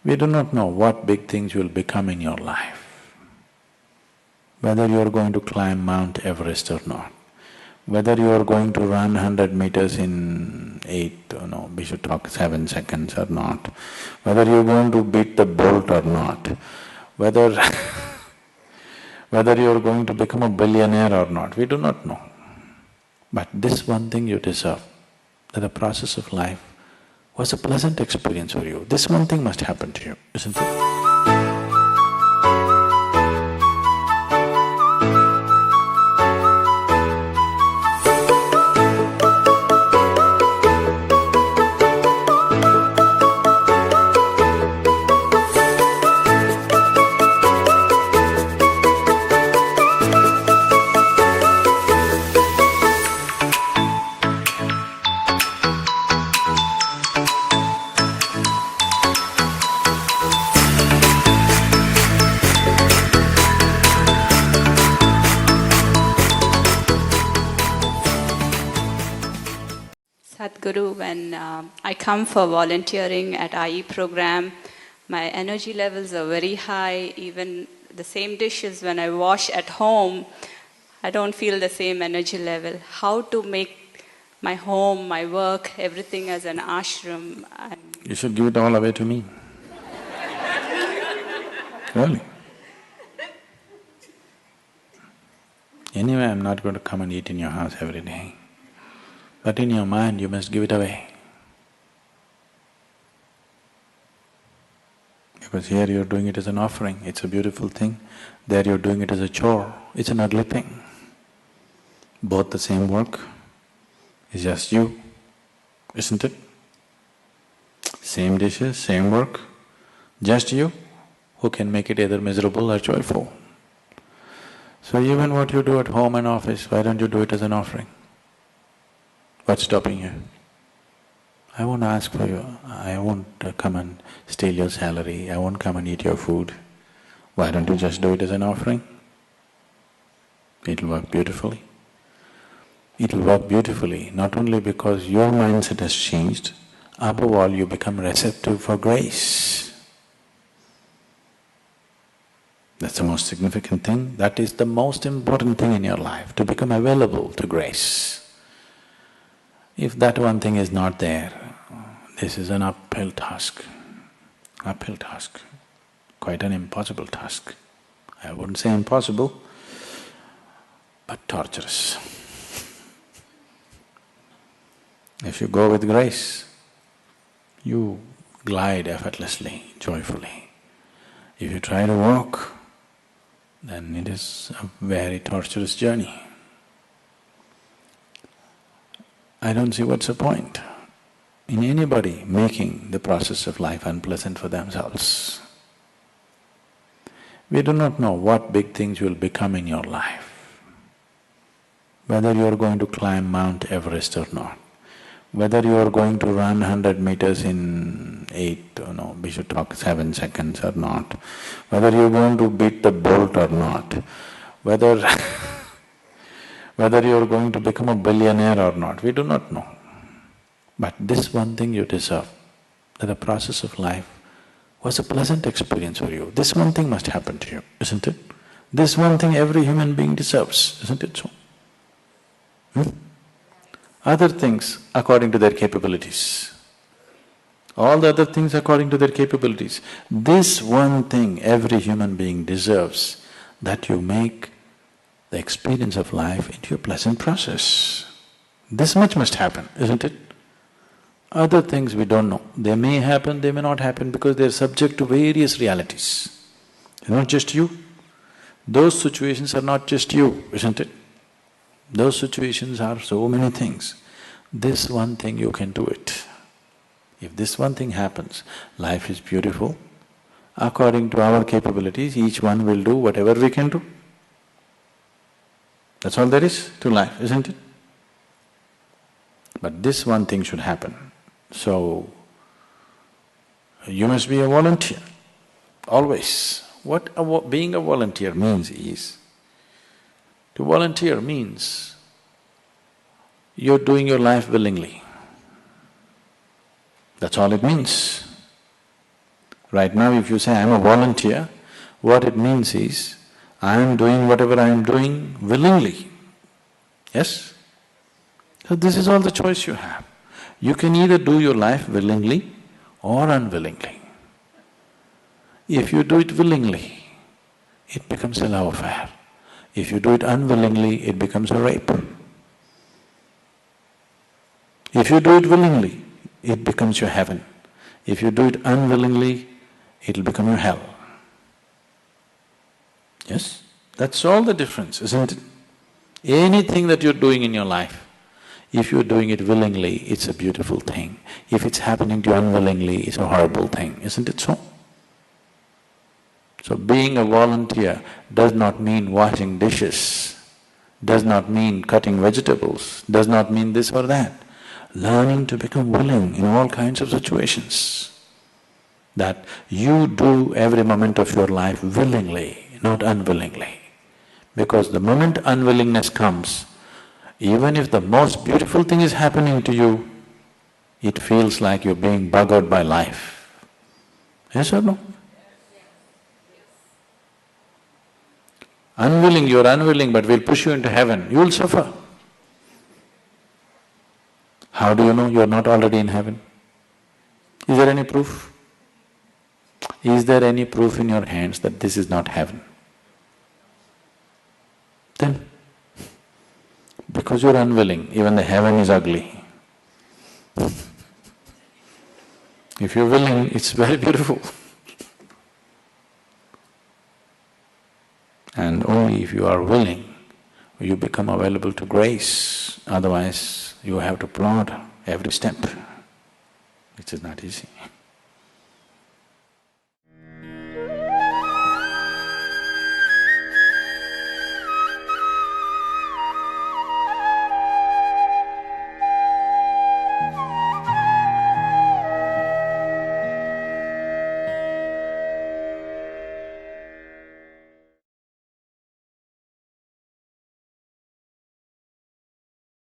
We do not know what big things will become in your life, whether you are going to climb Mount Everest or not, whether you are going to run 100 meters in 8, we should talk 7 seconds or not, whether you're going to beat the Bolt or not, whether whether you're going to become a billionaire or not, we do not know. But this one thing you deserve, that the process of life was a pleasant experience for you. This one thing must happen to you, isn't it? Sadhguru, when I come for volunteering at IE program, my energy levels are very high. Even the same dishes when I wash at home, I don't feel the same energy level. How to make my home, my work, everything as an ashram? You should give it all away to me. Really. Anyway, I'm not going to come and eat in your house every day. But in your mind, you must give it away. Because here you're doing it as an offering, it's a beautiful thing. There you're doing it as a chore, it's an ugly thing. Both the same work, it's just you, isn't it? Same dishes, same work, just you, who can make it either miserable or joyful. So even what you do at home and office, why don't you do it as an offering? What's stopping you? I won't ask for you, I won't come and steal your salary, I won't come and eat your food. Why don't you just do it as an offering? It'll work beautifully. It'll work beautifully not only because your mindset has changed, above all you become receptive for grace. That's the most significant thing, that is the most important thing in your life, to become available to grace. If that one thing is not there, this is an uphill task, quite an impossible task. I wouldn't say impossible, but torturous. If you go with grace, you glide effortlessly, joyfully. If you try to walk, then it is a very torturous journey. I don't see what's the point in anybody making the process of life unpleasant for themselves. We do not know what big things will become in your life, whether you are going to climb Mount Everest or not, whether you are going to run 100 meters in 8, we should talk 7 seconds or not, whether you're going to beat the Bolt or not, whether whether you're going to become a billionaire or not, we do not know. But this one thing you deserve, that the process of life was a pleasant experience for you. This one thing must happen to you, isn't it? This one thing every human being deserves, isn't it so? Other things according to their capabilities. All the other things according to their capabilities. This one thing every human being deserves, that you make the experience of life into a pleasant process. This much must happen, isn't it? Other things we don't know. They may happen, they may not happen because they're subject to various realities. They're not just you. Those situations are not just you, isn't it? Those situations are so many things. This one thing you can do it. If this one thing happens, life is beautiful. According to our capabilities, each one will do whatever we can do. That's all there is to life, isn't it? But this one thing should happen. So, you must be a volunteer, always. What being a volunteer means is, to volunteer means you're doing your life willingly. That's all it means. Right now if you say, I'm a volunteer, what it means is, I am doing whatever I am doing willingly. Yes? So this is all the choice you have. You can either do your life willingly or unwillingly. If you do it willingly, it becomes a love affair. If you do it unwillingly, it becomes a rape. If you do it willingly, it becomes your heaven. If you do it unwillingly, it'll become your hell. Yes? That's all the difference, isn't it? Anything that you're doing in your life, if you're doing it willingly, it's a beautiful thing. If it's happening to you unwillingly, it's a horrible thing, isn't it so? So being a volunteer does not mean washing dishes, does not mean cutting vegetables, does not mean this or that. Learning to become willing in all kinds of situations. That you do every moment of your life willingly, not unwillingly. Because the moment unwillingness comes, even if the most beautiful thing is happening to you, it feels like you're being buggered by life. Yes or no? Unwilling, you're unwilling, but we'll push you into heaven, you will suffer. How do you know you're not already in heaven? Is there any proof? Is there any proof in your hands that this is not heaven? Then, because you're unwilling, even the heaven is ugly. If you're willing, it's very beautiful. And only if you are willing, you become available to grace. Otherwise, you have to plod every step, which is not easy.